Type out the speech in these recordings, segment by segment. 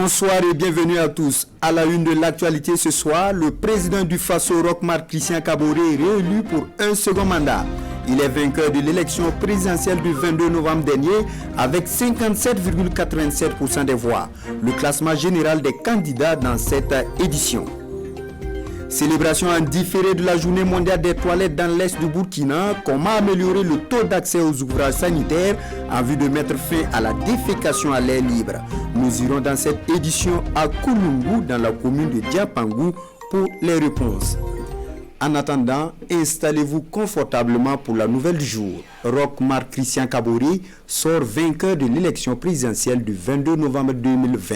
Bonsoir et bienvenue à tous. À la une de l'actualité ce soir, le président du Faso, Roch Marc Christian Kaboré, est réélu pour un second mandat. Il est vainqueur de l'élection présidentielle du 22 novembre dernier avec 57,87% des voix. Le classement général des candidats dans cette édition. Célébration en différé de la journée mondiale des toilettes dans l'est du Burkina. Comment améliorer le taux d'accès aux ouvrages sanitaires en vue de mettre fin à la défécation à l'air libre. Nous irons dans cette édition à Kouloungou, dans la commune de Diapangou, pour les réponses. En attendant, installez-vous confortablement pour la nouvelle du jour. Roch Marc Christian Kaboré sort vainqueur de l'élection présidentielle du 22 novembre 2020.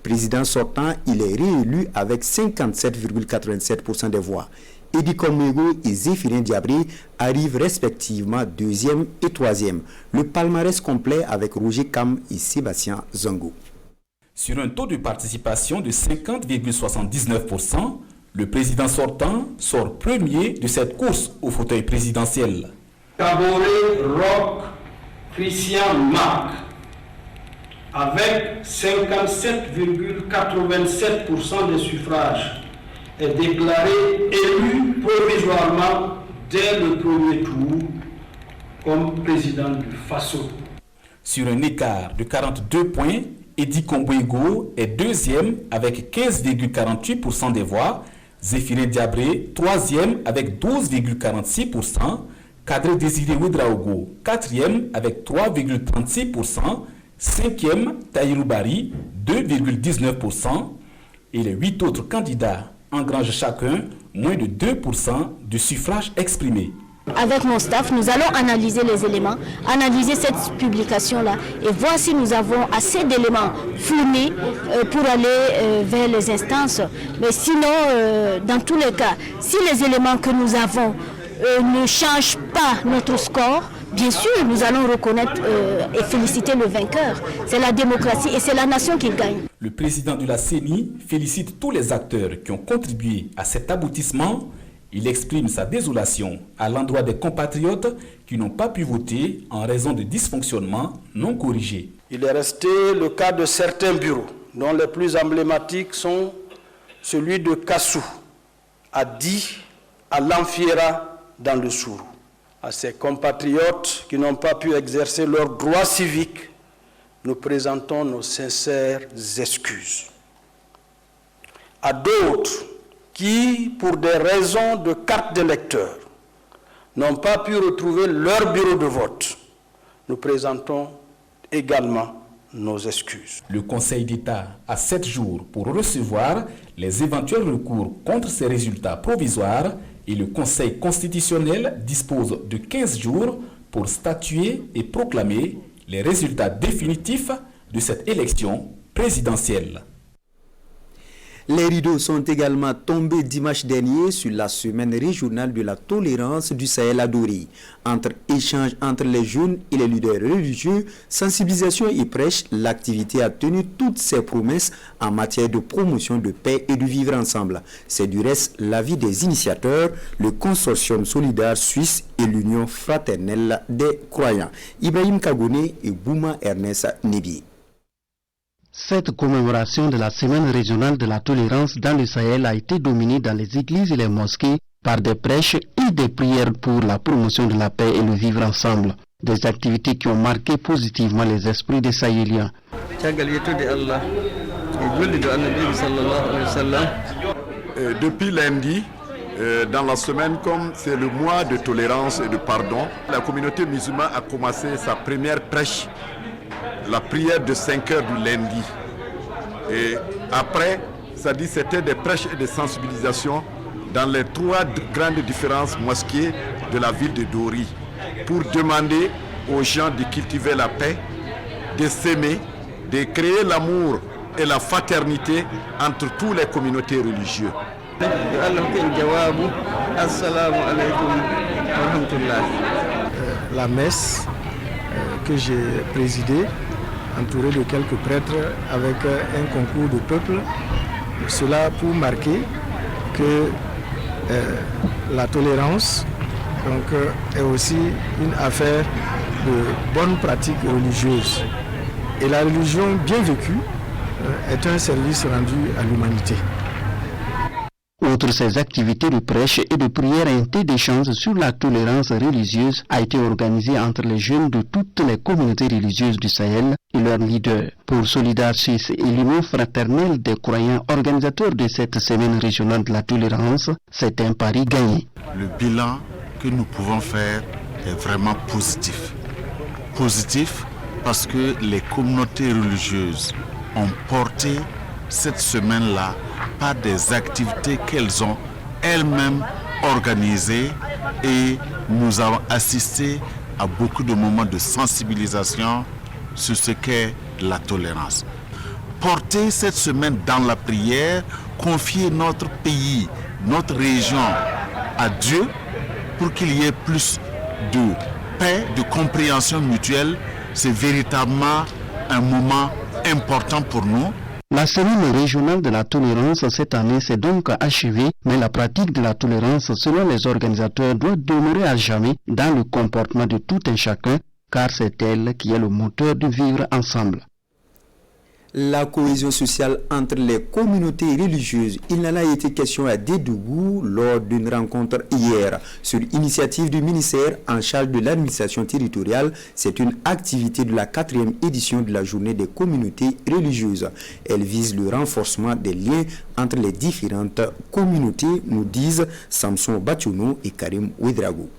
Président sortant, il est réélu avec 57,87% des voix. Edi Kolmego et Zéphirin Diabré arrivent respectivement deuxième et troisième. Le palmarès complet avec Roger Kam et Sébastien Zongo. Sur un taux de participation de 50,79%, le président sortant sort premier de cette course au fauteuil présidentiel. Kaboré Roch Christian Marc, avec 57,87% des suffrages, est déclaré élu provisoirement dès le premier tour comme président du Faso. Sur un écart de 42 points, Edi Kolmego est deuxième avec 15,48% des voix, Zéphirin Diabré troisième avec 12,46%, Kadri Désiré Ouedraogo quatrième avec 3,36%, cinquième Tahirou Bari 2,19% et les 8 autres candidats engrangent chacun moins de 2% du suffrage exprimé. Avec mon staff, nous allons analyser les éléments, analyser cette publication-là et voir si nous avons assez d'éléments fournis pour aller vers les instances. Mais sinon, dans tous les cas, si les éléments que nous avons ne changent pas notre score, bien sûr, nous allons reconnaître et féliciter le vainqueur. C'est la démocratie et c'est la nation qui gagne. Le président de la CENI félicite tous les acteurs qui ont contribué à cet aboutissement. Il exprime sa désolation à l'endroit des compatriotes qui n'ont pas pu voter en raison de dysfonctionnements non corrigés. Il est resté le cas de certains bureaux, dont les plus emblématiques sont celui de Kassou, à Di, à Lanfiera, dans le Sourou. À ces compatriotes qui n'ont pas pu exercer leurs droits civiques, nous présentons nos sincères excuses. À d'autres qui, pour des raisons de carte d'électeur, n'ont pas pu retrouver leur bureau de vote, nous présentons également nos excuses. Le Conseil d'État a 7 jours pour recevoir les éventuels recours contre ces résultats provisoires et le Conseil constitutionnel dispose de 15 jours pour statuer et proclamer les résultats définitifs de cette élection présidentielle. Les rideaux sont également tombés dimanche dernier sur la semaine régionale de la tolérance du Sahel à Dori. Entre échanges entre les jeunes et les leaders religieux, sensibilisation et prêche, l'activité a tenu toutes ses promesses en matière de promotion de paix et de vivre ensemble. C'est du reste l'avis des initiateurs, le Consortium solidaire suisse et l'Union fraternelle des croyants. Ibrahim Kagone et Bouma Ernest Nebi. Cette commémoration de la semaine régionale de la tolérance dans le Sahel a été dominée dans les églises et les mosquées par des prêches et des prières pour la promotion de la paix et le vivre ensemble. Des activités qui ont marqué positivement les esprits des Sahéliens. Depuis lundi, dans la semaine, comme c'est le mois de tolérance et de pardon, la communauté musulmane a commencé sa première prêche, la prière de 5 heures du lundi. Et après, c'était des prêches et des sensibilisations dans les 3 grandes différentes mosquées de la ville de Dori pour demander aux gens de cultiver la paix, de s'aimer, de créer l'amour et la fraternité entre toutes les communautés religieuses. La messe que j'ai présidée, entouré de quelques prêtres avec un concours de peuple, cela pour marquer que la tolérance est aussi une affaire de bonnes pratiques religieuses. Et la religion bien vécue est un service rendu à l'humanité. Outre ces activités de prêche et de prière, un thé d'échange sur la tolérance religieuse a été organisé entre les jeunes de toutes les communautés religieuses du Sahel et leurs leaders. Pour Solidar Suisse et l'Union fraternelle des croyants organisateurs de cette semaine régionale de la tolérance, c'est un pari gagné. Le bilan que nous pouvons faire est vraiment positif. Positif parce que les communautés religieuses ont porté cette semaine-là par des activités qu'elles ont elles-mêmes organisées et nous avons assisté à beaucoup de moments de sensibilisation sur ce qu'est la tolérance. Porter cette semaine dans la prière, confier notre pays, notre région à Dieu pour qu'il y ait plus de paix, de compréhension mutuelle, c'est véritablement un moment important pour nous. La semaine régionale de la tolérance cette année s'est donc achevée, mais la pratique de la tolérance, selon les organisateurs, doit demeurer à jamais dans le comportement de tout un chacun, car c'est elle qui est le moteur de vivre ensemble. La cohésion sociale entre les communautés religieuses, il en a été question à Dédougou lors d'une rencontre hier. Sur initiative du ministère en charge de l'administration territoriale, c'est une activité de la 4e édition de la journée des communautés religieuses. Elle vise le renforcement des liens entre les différentes communautés, nous disent Samson Batouno et Karim Ouedrago.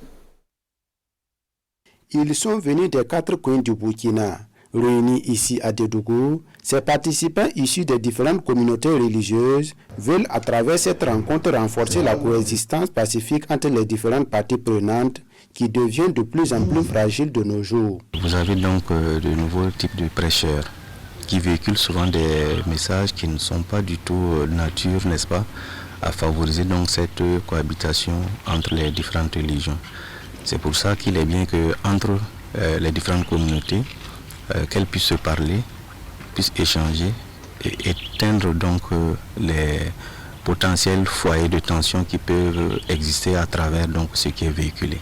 Ils sont venus des 4 coins du Burkina. Réunis ici à Dédougou, ces participants issus des différentes communautés religieuses veulent à travers cette rencontre renforcer la coexistence pacifique entre les différentes parties prenantes qui devient de plus en plus fragile de nos jours. Vous avez donc de nouveaux types de prêcheurs qui véhiculent souvent des messages qui ne sont pas du tout de nature, n'est-ce pas, à favoriser donc cette cohabitation entre les différentes religions. C'est pour ça qu'il est bien qu'entre les différentes communautés, qu'elles puissent se parler, puissent échanger et éteindre donc les potentiels foyers de tension qui peuvent exister à travers donc ce qui est véhiculé.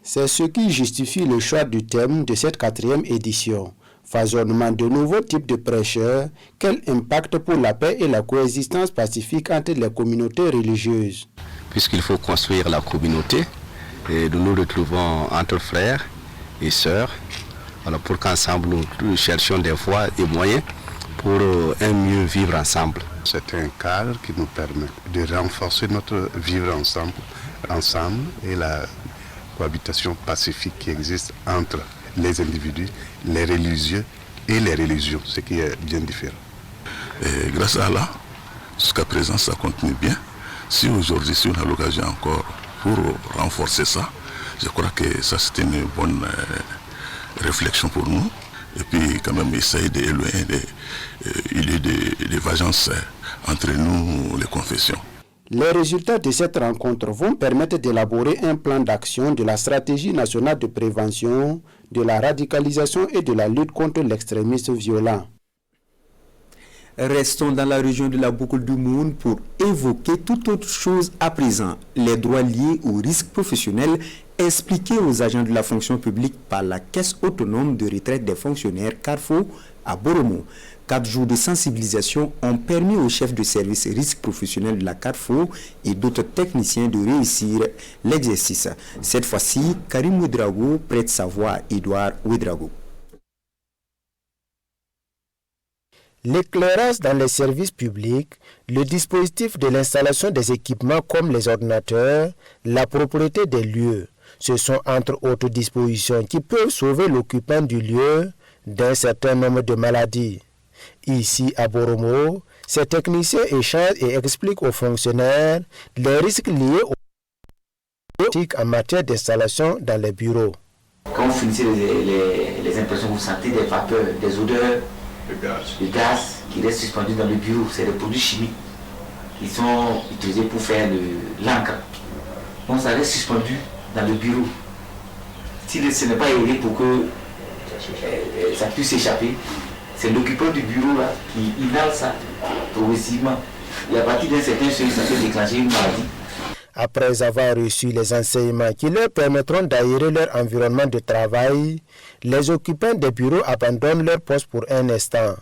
C'est ce qui justifie le choix du thème de cette 4e édition. Foisonnement de nouveaux types de prêcheurs, quel impact pour la paix et la coexistence pacifique entre les communautés religieuses? Puisqu'il faut construire la communauté, et nous nous retrouvons entre frères et sœurs, alors pour qu'ensemble nous cherchions des voies et moyens pour un mieux vivre ensemble. C'est un cadre qui nous permet de renforcer notre vivre ensemble et la cohabitation pacifique qui existe entre les individus, les religieux et les religions, ce qui est bien différent. Et grâce à Allah, jusqu'à présent ça continue bien. Si aujourd'hui, si on a l'occasion encore pour renforcer ça, je crois que ça c'est une bonne réflexion pour nous, et puis quand même essayer d'éloigner des vagences entre nous, les confessions. Les résultats de cette rencontre vont permettre d'élaborer un plan d'action de la stratégie nationale de prévention, de la radicalisation et de la lutte contre l'extrémisme violent. Restons dans la région de la boucle du monde pour évoquer toute autre chose à présent. Les droits liés aux risques professionnels expliqués aux agents de la fonction publique par la Caisse autonome de retraite des fonctionnaires Carrefour à Boromo. 4 jours de sensibilisation ont permis aux chefs de service risques professionnels de la Carrefour et d'autres techniciens de réussir l'exercice. Cette fois-ci, Karim Ouedrago prête sa voix à Edouard Ouedrago. L'éclairage dans les services publics, le dispositif de l'installation des équipements comme les ordinateurs, la propriété des lieux, ce sont entre autres dispositions qui peuvent sauver l'occupant du lieu d'un certain nombre de maladies. Ici à Boromo, ces techniciens échangent et expliquent aux fonctionnaires les risques liés aux pratiques en matière d'installation dans les bureaux. Quand vous finissez les impressions, vous sentez des vapeurs, des odeurs, le gaz qui reste suspendu dans le bureau. C'est des produits chimiques qui sont utilisés pour faire l'encre. Donc ça reste suspendu dans le bureau. Si ce n'est pas aéré pour que ça puisse s'échapper, c'est l'occupant du bureau là, qui inhale ça progressivement. Et à partir d'un certain seuil, ça peut déclencher une maladie. Après avoir reçu les enseignements qui leur permettront d'aérer leur environnement de travail, les occupants des bureaux abandonnent leur poste pour un instant.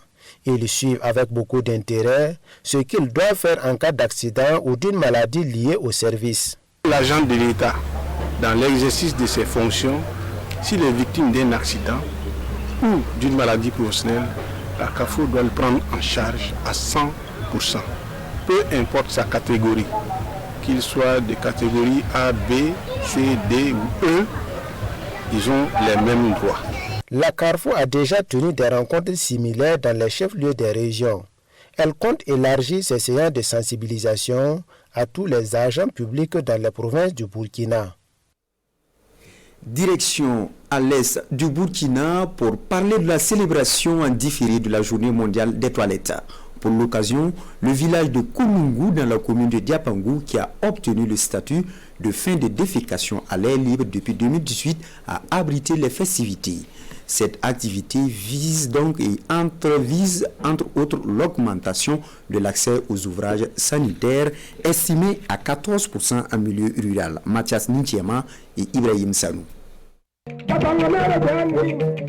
Ils suivent avec beaucoup d'intérêt ce qu'ils doivent faire en cas d'accident ou d'une maladie liée au service. L'agent de l'État, dans l'exercice de ses fonctions, s'il est victime d'un accident ou d'une maladie professionnelle, la CAFO doit le prendre en charge à 100%. Peu importe sa catégorie, qu'il soit de catégorie A, B, C, D ou E, ils ont les mêmes droits. La Carrefour a déjà tenu des rencontres similaires dans les chefs-lieux des régions. Elle compte élargir ses séances de sensibilisation à tous les agents publics dans les provinces du Burkina. Direction à l'est du Burkina pour parler de la célébration en différé de la journée mondiale des toilettes. Pour l'occasion, le village de Kouloungou dans la commune de Diapangou, qui a obtenu le statut de fin de défécation à l'air libre depuis 2018, a abrité les festivités. Cette activité vise entre autres l'augmentation de l'accès aux ouvrages sanitaires estimé à 14% en milieu rural. Mathias Nintiema et Ibrahim Sanou.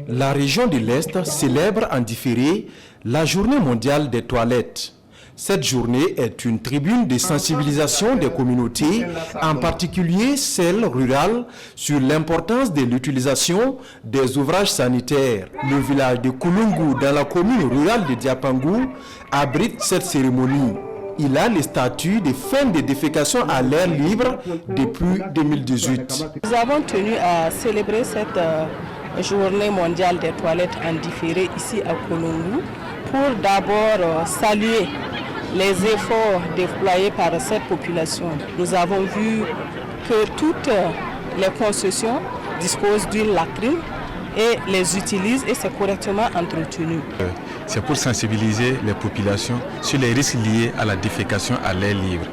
La région de l'Est célèbre en différé la journée mondiale des toilettes. Cette journée est une tribune de sensibilisation des communautés, en particulier celles rurales, sur l'importance de l'utilisation des ouvrages sanitaires. Le village de Kouloungou, dans la commune rurale de Diapangou, abrite cette cérémonie. Il a le statut de fin de défécation à l'air libre depuis 2018. Nous avons tenu à célébrer cette journée mondiale des toilettes en différé ici à Kouloungou pour d'abord saluer les efforts déployés par cette population. Nous avons vu que toutes les concessions disposent d'une latrine et les utilisent et c'est correctement entretenu. C'est pour sensibiliser les populations sur les risques liés à la défécation à l'air libre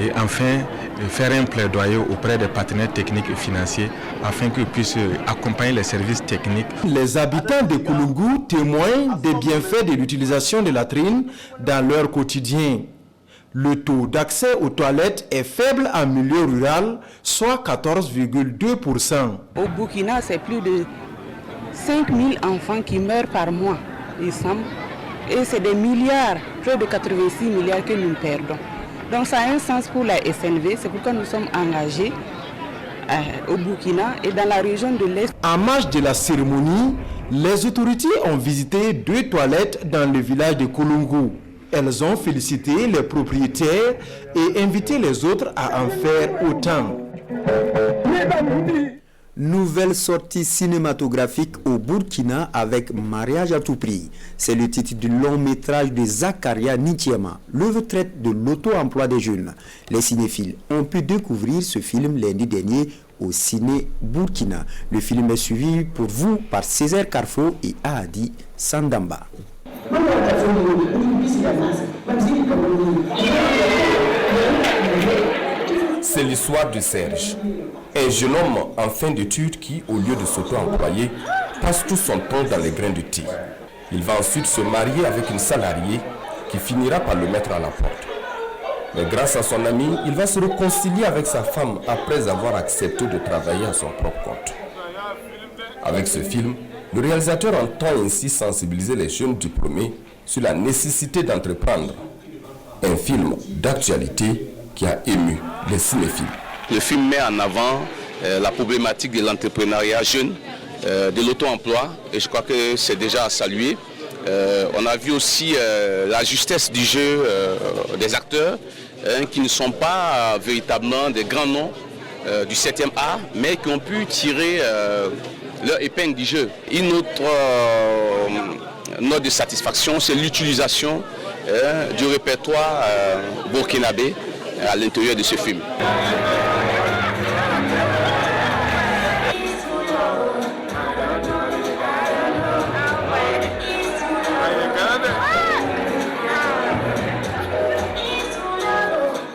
et enfin faire un plaidoyer auprès des partenaires techniques et financiers afin qu'ils puissent accompagner les services techniques. Les habitants de Kouloungou témoignent des bienfaits de l'utilisation de latrines dans leur quotidien. Le taux d'accès aux toilettes est faible en milieu rural, soit 14,2%. Au Burkina, c'est plus de 5000 enfants qui meurent par mois, il semble. Et c'est des milliards, près de 86 milliards que nous perdons. Donc ça a un sens pour la SNV, c'est pourquoi nous sommes engagés au Burkina et dans la région de l'Est. En marge de la cérémonie, les autorités ont visité 2 toilettes dans le village de Kouloungou. Elles ont félicité les propriétaires et invité les autres à en faire autant. Nouvelle sortie cinématographique au Burkina avec Mariage à tout prix. C'est le titre du long métrage de Zakaria Nintiema. L'œuvre traite de l'auto-emploi des jeunes. Les cinéphiles ont pu découvrir ce film lundi dernier au Ciné Burkina. Le film est suivi pour vous par Césaire Carrefour et Ahadi Sandamba. C'est l'histoire de Serge, un jeune homme en fin d'études qui, au lieu de s'auto-employer, passe tout son temps dans les grains de thé. Il va ensuite se marier avec une salariée qui finira par le mettre à la porte. Mais grâce à son ami, il va se réconcilier avec sa femme après avoir accepté de travailler à son propre compte. Avec ce film, le réalisateur entend ainsi sensibiliser les jeunes diplômés sur la nécessité d'entreprendre. Un film d'actualité qui a ému les cinéphiles. Le film met en avant la problématique de l'entrepreneuriat jeune, de l'auto-emploi, et je crois que c'est déjà à saluer. On a vu aussi la justesse du jeu des acteurs, qui ne sont pas véritablement des grands noms du 7e art, mais qui ont pu tirer leur épingle du jeu. Une autre note de satisfaction, c'est l'utilisation du répertoire burkinabé à l'intérieur de ce film.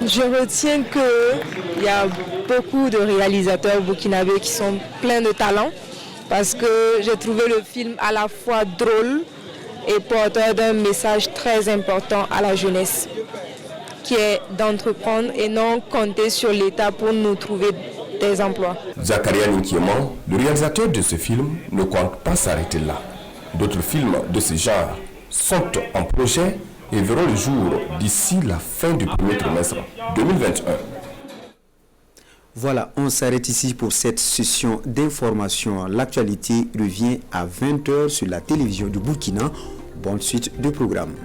Je retiens qu'il y a beaucoup de réalisateurs burkinabés qui sont pleins de talent parce que j'ai trouvé le film à la fois drôle et porteur d'un message très important à la jeunesse, qui est d'entreprendre et non compter sur l'État pour nous trouver des emplois. Zakaria Nintiema, le réalisateur de ce film, ne compte pas s'arrêter là. D'autres films de ce genre sont en projet et verront le jour d'ici la fin du premier trimestre 2021. Voilà, on s'arrête ici pour cette session d'information. L'actualité revient à 20h sur la télévision du Burkina. Bonne suite de programme.